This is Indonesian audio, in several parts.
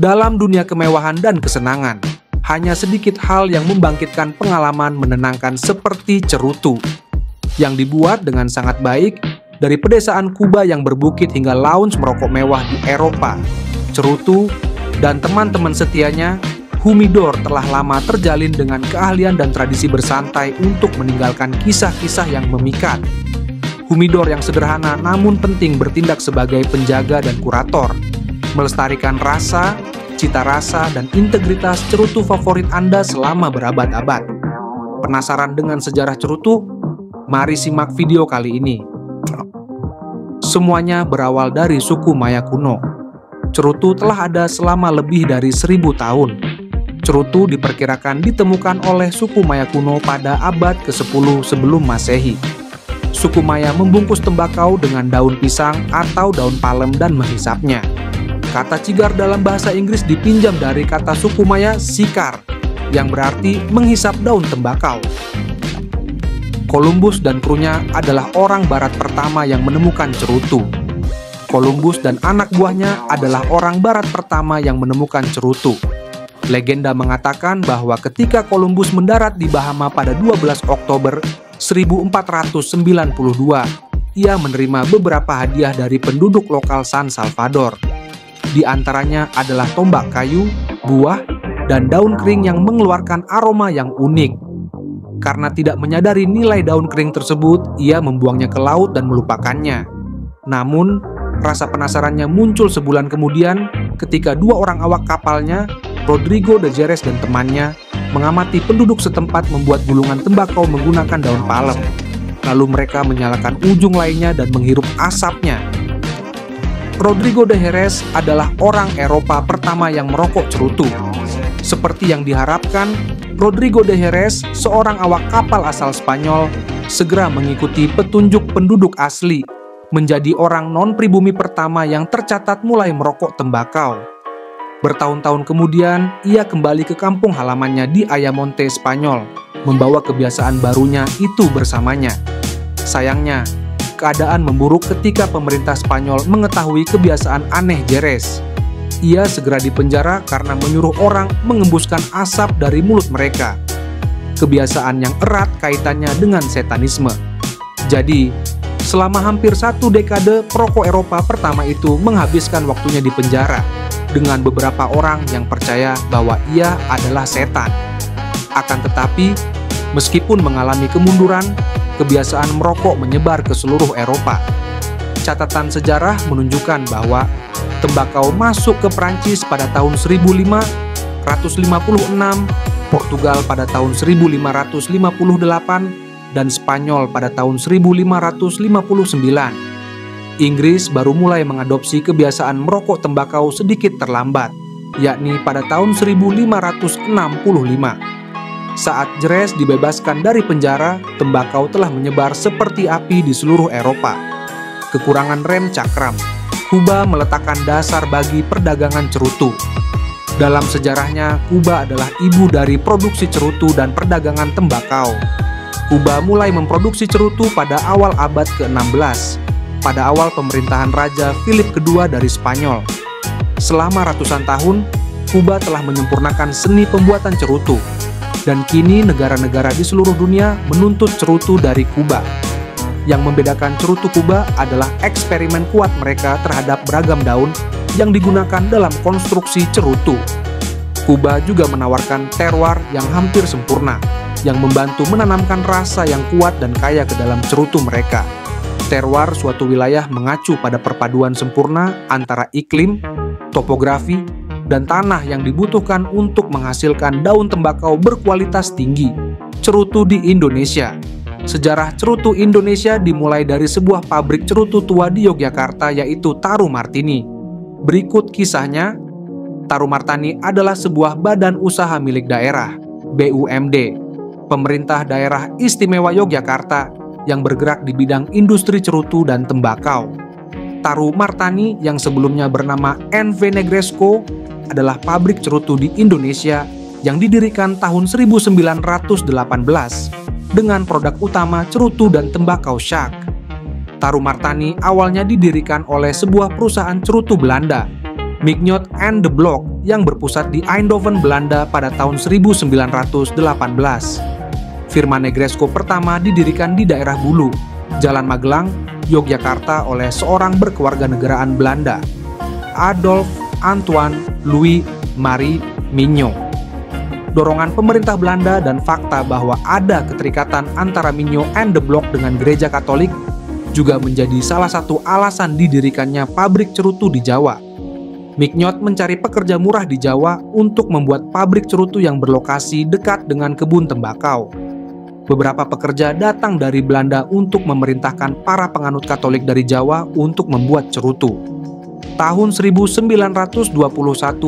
Dalam dunia kemewahan dan kesenangan, hanya sedikit hal yang membangkitkan pengalaman menenangkan seperti cerutu, yang dibuat dengan sangat baik dari pedesaan Kuba yang berbukit hingga lounge merokok mewah di Eropa. Cerutu dan teman-teman setianya, Humidor telah lama terjalin dengan keahlian dan tradisi bersantai untuk meninggalkan kisah-kisah yang memikat. Humidor yang sederhana namun penting bertindak sebagai penjaga dan kurator, melestarikan rasa, cita rasa, dan integritas cerutu favorit Anda selama berabad-abad. Penasaran dengan sejarah cerutu? Mari simak video kali ini. Semuanya berawal dari suku Maya kuno. Cerutu telah ada selama lebih dari 1000 tahun. Cerutu diperkirakan ditemukan oleh suku Maya kuno pada abad ke-10 sebelum Masehi. Suku Maya membungkus tembakau dengan daun pisang atau daun palem dan menghisapnya. Kata cigar dalam bahasa Inggris dipinjam dari kata suku Maya sikar, yang berarti menghisap daun tembakau. Columbus dan krunya adalah orang barat pertama yang menemukan cerutu. Columbus dan anak buahnya adalah orang barat pertama yang menemukan cerutu. Legenda mengatakan bahwa ketika Columbus mendarat di Bahama pada 12 Oktober 1492, ia menerima beberapa hadiah dari penduduk lokal San Salvador. Di antaranya adalah tombak kayu, buah, dan daun kering yang mengeluarkan aroma yang unik. Karena tidak menyadari nilai daun kering tersebut, ia membuangnya ke laut dan melupakannya. Namun, rasa penasarannya muncul sebulan kemudian ketika 2 orang awak kapalnya, Rodrigo de Jerez dan temannya, mengamati penduduk setempat membuat gulungan tembakau menggunakan daun palem. Lalu mereka menyalakan ujung lainnya dan menghirup asapnya. Rodrigo de Jerez adalah orang Eropa pertama yang merokok cerutu. Seperti yang diharapkan, Rodrigo de Jerez, seorang awak kapal asal Spanyol, segera mengikuti petunjuk penduduk asli, menjadi orang non-pribumi pertama yang tercatat mulai merokok tembakau. Bertahun-tahun kemudian, ia kembali ke kampung halamannya di Ayamonte, Spanyol, membawa kebiasaan barunya itu bersamanya. Sayangnya, keadaan memburuk ketika pemerintah Spanyol mengetahui kebiasaan aneh Jerez. Ia segera dipenjara karena menyuruh orang mengembuskan asap dari mulut mereka. Kebiasaan yang erat kaitannya dengan setanisme. Jadi, selama hampir 1 dekade, perokok Eropa pertama itu menghabiskan waktunya di penjara dengan beberapa orang yang percaya bahwa ia adalah setan. Akan tetapi, meskipun mengalami kemunduran, kebiasaan merokok menyebar ke seluruh Eropa. Catatan sejarah menunjukkan bahwa tembakau masuk ke Prancis pada tahun 1556, Portugal pada tahun 1558, dan Spanyol pada tahun 1559. Inggris baru mulai mengadopsi kebiasaan merokok tembakau sedikit terlambat, yakni pada tahun 1565. Saat Jerez dibebaskan dari penjara, tembakau telah menyebar seperti api di seluruh Eropa. Kekurangan rem cakram, Kuba meletakkan dasar bagi perdagangan cerutu. Dalam sejarahnya, Kuba adalah ibu dari produksi cerutu dan perdagangan tembakau. Kuba mulai memproduksi cerutu pada awal abad ke-16, pada awal pemerintahan Raja Philip II dari Spanyol. Selama ratusan tahun, Kuba telah menyempurnakan seni pembuatan cerutu. Dan kini negara-negara di seluruh dunia menuntut cerutu dari Kuba. Yang membedakan cerutu Kuba adalah eksperimen kuat mereka terhadap beragam daun yang digunakan dalam konstruksi cerutu. Kuba juga menawarkan terroir yang hampir sempurna, yang membantu menanamkan rasa yang kuat dan kaya ke dalam cerutu mereka. Terroir suatu wilayah mengacu pada perpaduan sempurna antara iklim, topografi, dan tanah yang dibutuhkan untuk menghasilkan daun tembakau berkualitas tinggi. Cerutu di Indonesia. Sejarah cerutu Indonesia dimulai dari sebuah pabrik cerutu tua di Yogyakarta, yaitu Taru Martini. Berikut kisahnya. Taru Martani adalah sebuah badan usaha milik daerah, BUMD, Pemerintah Daerah Istimewa Yogyakarta, yang bergerak di bidang industri cerutu dan tembakau. Taru Martani yang sebelumnya bernama NV Negresco adalah pabrik cerutu di Indonesia yang didirikan tahun 1918 dengan produk utama cerutu dan tembakau syak. Taru Martani awalnya didirikan oleh sebuah perusahaan cerutu Belanda Mignot and the Block yang berpusat di Eindhoven, Belanda pada tahun 1918. Firma Negresco pertama didirikan di daerah Bulu, Jalan Magelang, Yogyakarta oleh seorang berkewarganegaraan Belanda, Adolf Antoine Louis Marie Mignot. Dorongan pemerintah Belanda dan fakta bahwa ada keterikatan antara Mignot and the Block dengan gereja Katolik juga menjadi salah satu alasan didirikannya pabrik cerutu di Jawa. Mignot mencari pekerja murah di Jawa untuk membuat pabrik cerutu yang berlokasi dekat dengan kebun tembakau. Beberapa pekerja datang dari Belanda untuk memerintahkan para penganut Katolik dari Jawa untuk membuat cerutu. Tahun 1921,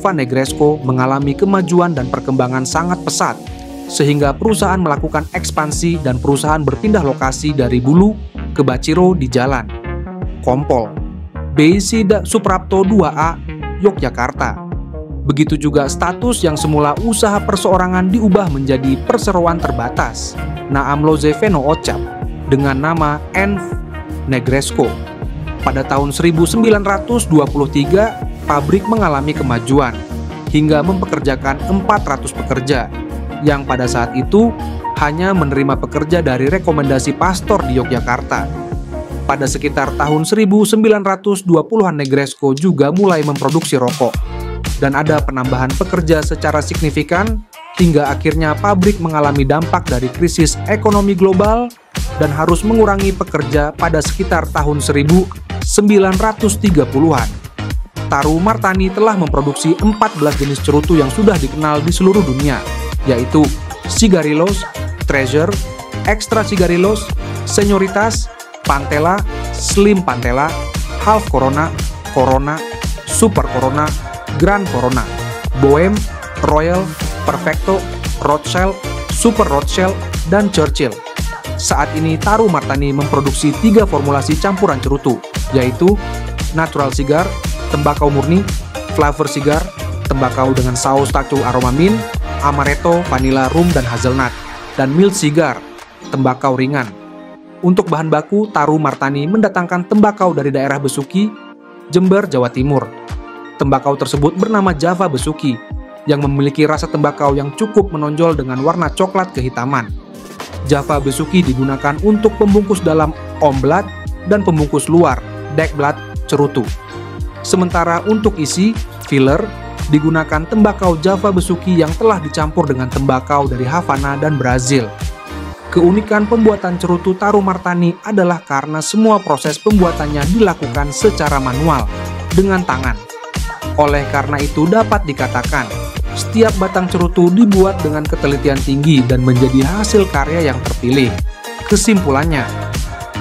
Van Negresco mengalami kemajuan dan perkembangan sangat pesat, sehingga perusahaan melakukan ekspansi dan perusahaan berpindah lokasi dari Bulu ke Baciro di Jalan Kompol, BIC Suprapto 2A, Yogyakarta. Begitu juga status yang semula usaha perseorangan diubah menjadi perseroan terbatas, Naam Loze Veno Ocap, dengan nama N. Negresco. Pada tahun 1923, pabrik mengalami kemajuan hingga mempekerjakan 400 pekerja, yang pada saat itu hanya menerima pekerja dari rekomendasi pastor di Yogyakarta. Pada sekitar tahun 1920-an Negresco juga mulai memproduksi rokok, dan ada penambahan pekerja secara signifikan hingga akhirnya pabrik mengalami dampak dari krisis ekonomi global dan harus mengurangi pekerja pada sekitar tahun 1930-an. Taru Martani telah memproduksi 14 jenis cerutu yang sudah dikenal di seluruh dunia, yaitu Cigarillos, Treasure, Extra Cigarillos, Señoritas, Pantela, Slim Pantela, Half Corona, Corona, Super Corona, Grand Corona, Bohème, Royal, Perfecto, Rothschild, Super Rothschild, dan Churchill. Saat ini Taru Martani memproduksi 3 formulasi campuran cerutu, yaitu Natural Cigar, tembakau murni, Flavor Cigar, tembakau dengan saus tacu aroma mint, Amaretto, vanilla, rum, dan hazelnut, dan Mild Cigar, tembakau ringan. Untuk bahan baku, Taru Martani mendatangkan tembakau dari daerah Besuki, Jember, Jawa Timur. Tembakau tersebut bernama Java Besuki, yang memiliki rasa tembakau yang cukup menonjol dengan warna coklat kehitaman. Java Besuki digunakan untuk pembungkus dalam omblat dan pembungkus luar, dekblat, cerutu. Sementara untuk isi, filler, digunakan tembakau Java Besuki yang telah dicampur dengan tembakau dari Havana dan Brazil. Keunikan pembuatan cerutu Taru Martani adalah karena semua proses pembuatannya dilakukan secara manual, dengan tangan. Oleh karena itu dapat dikatakan, setiap batang cerutu dibuat dengan ketelitian tinggi dan menjadi hasil karya yang terpilih. Kesimpulannya,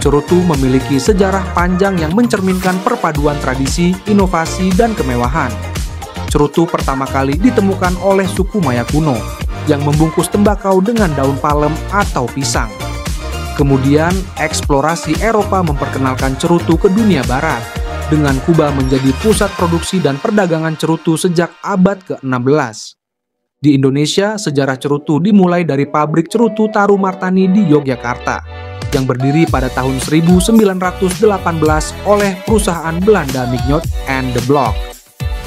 cerutu memiliki sejarah panjang yang mencerminkan perpaduan tradisi, inovasi, dan kemewahan. Cerutu pertama kali ditemukan oleh suku Maya kuno, yang membungkus tembakau dengan daun palem atau pisang. Kemudian, eksplorasi Eropa memperkenalkan cerutu ke dunia barat, dengan Kuba menjadi pusat produksi dan perdagangan cerutu sejak abad ke-16. Di Indonesia, sejarah cerutu dimulai dari pabrik cerutu Taru Martani di Yogyakarta, yang berdiri pada tahun 1918 oleh perusahaan Belanda Mignot and the Block.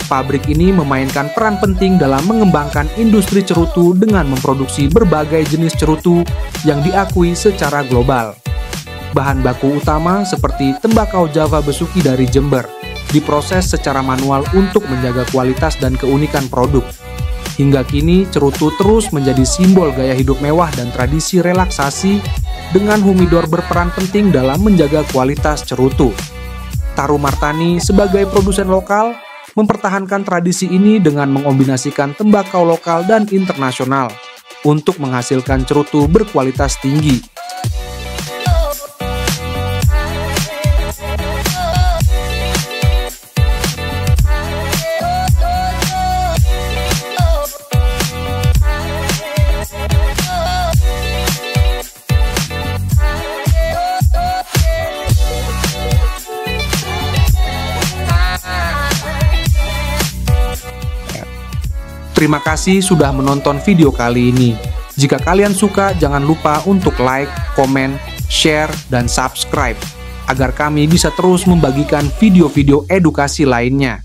Pabrik ini memainkan peran penting dalam mengembangkan industri cerutu dengan memproduksi berbagai jenis cerutu yang diakui secara global. Bahan baku utama seperti tembakau Java Besuki dari Jember diproses secara manual untuk menjaga kualitas dan keunikan produk. Hingga kini, cerutu terus menjadi simbol gaya hidup mewah dan tradisi relaksasi, dengan humidor berperan penting dalam menjaga kualitas cerutu. Taru Martani sebagai produsen lokal mempertahankan tradisi ini dengan mengombinasikan tembakau lokal dan internasional untuk menghasilkan cerutu berkualitas tinggi. Terima kasih sudah menonton video kali ini. Jika kalian suka, jangan lupa untuk like, komen, share, dan subscribe, agar kami bisa terus membagikan video-video edukasi lainnya.